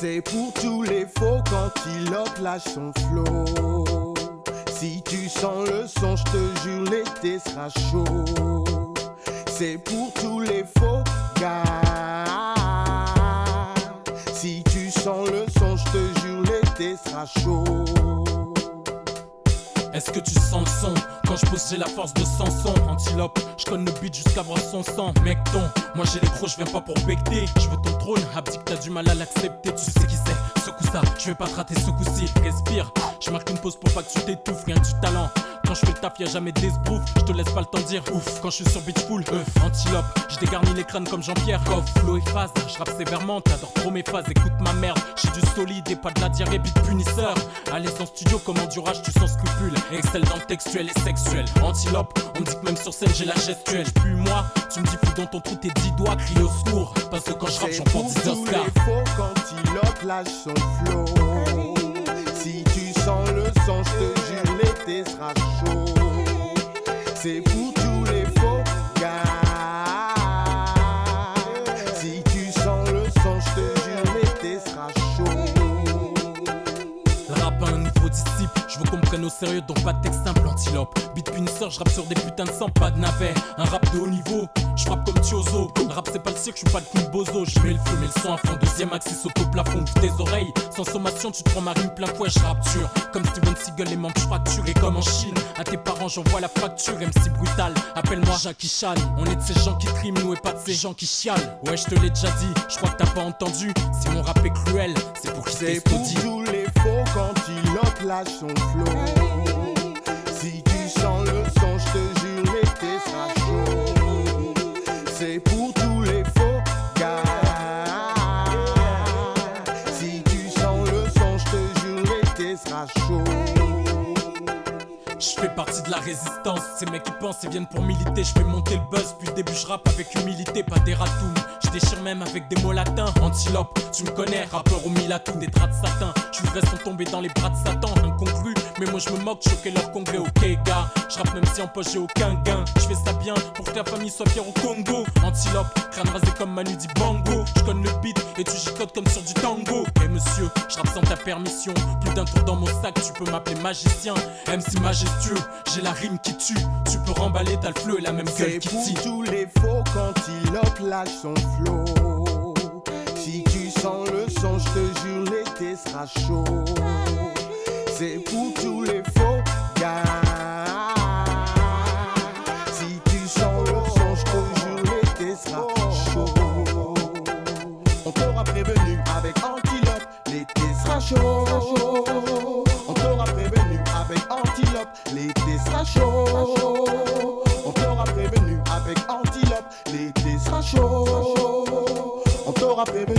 C'est pour tous les faux qu'Antilope lâche son flow. Si tu sens le son, je te jure, l'été sera chaud. C'est pour tous les faux gars. Si tu sens le son, je te jure, l'été sera chaud. Est-ce que tu sens le son? Quand je pose j'ai la force de Samson. Antilope, je connais le beat jusqu'à voir son sang. Mec ton, moi j'ai les crocs, je viens pas pour becter. Je veux ton trône, abdique t'as du mal à l'accepter. Tu sais qui c'est, secoue ça, je vais pas te rater ce coup-ci. Respire, je marque une pause pour pas que tu t'étouffes. Rien que du talent, quand je fais le taf y'a jamais d'esbrouf. Je te laisse pas le temps de dire ouf. Quand je suis sur Beach Pool, Antilope, je dégarnis les crânes comme Jean-Pierre Coff, flow et phase, je rappe sévèrement, t'adores trop mes phases. Écoute ma merde, j'ai du solide et pas de la diarrhée, beat punisseur. À l'aise en studio comme en durage, tu sens scrupule. Excelle dans le textuel et sexuel. Antilope, on me dit que même sur scène j'ai la gestuelle. J'pue moi, tu me dis fou dans ton trou tes 10 doigts, crie au secours. Parce que quand je rappe j'en prends 10 Oscars. C'est pour tous les faux qu'Antilope lâche son flow. Si tu sens le son, je te jure, l'été sera chaud. C'est pour tous les faux gars. Si tu sens le son, je te jure, l'été sera chaud. Le rap a un niveau disciple, je veux qu'on me prenne au sérieux, donc pas de texte simple. Antilope, beat punisseur, je rappe sur des putains de sang, pas de navet. Un rap de haut niveau, je frappe comme Tiozo. Le rap c'est pas le cirque, je suis pas le coup de bozo. Je mets le feu, mais le son à fond, deuxième axis saute au plafond de tes oreilles. Sans sommation, tu te prends ma rime plein fouet, je rappe dur. Comme Steven Seagal, les membres fracturés comme en Chine. À tes parents, j'envoie la fracture, MC brutal. Appelle-moi Jackie Chan. On est de ces gens qui triment, nous et pas de ces gens qui chialent. Ouais, je te l'ai déjà dit, je crois que t'as pas entendu. Si mon rap est cruel, c'est pour qui c'est pour tous les faux qu'Antilope lâche son flow. Si tu sens le son, je te jure, l'été sera chaud. C'est pour tous les faux gars. Si tu sens le son, je te jure, l'été sera chaud. Je fais partie de la résistance, ces mecs qui pensent et viennent pour militer. Je fais monter le buzz, puis le début je rappe avec humilité, pas des ratounes. Je déchire même avec des mots latins. Antilope, tu me connais, rappeur au milatou, des draps de satin. Je voudrais sans tomber dans les bras de Satan, incongru. Mais moi je me moque, choquer leur congrès, ok gars. Je rappe même si en poche j'ai aucun gain. Je fais ça bien pour que la famille soit fière au Congo. Antilope, crâne rasé comme Manu dit Bango. Je connais le beat et tu gicotes comme sur du tango. Et monsieur, je rappe sans ta permission. Plus d'un tour dans mon sac, tu peux m'appeler magicien. MC majestueux, j'ai la rime qui tue. Tu peux remballer, t'as le fleu et la même gueule qui tue. C'est pour tous les faux qu'Antilope lâche son flow. Si tu sens le son, je te jure, l'été sera chaud. C'est pour tous les faux gars. Si tu sens le son, je te jure, l'été sera chaud. On t'aura prévenu avec Antilope, l'été sera chaud. On t'aura prévenu avec Antilope, l'été sera chaud. On t'aura prévenu avec Antilope, l'été sera chaud. On t'aura prévenu.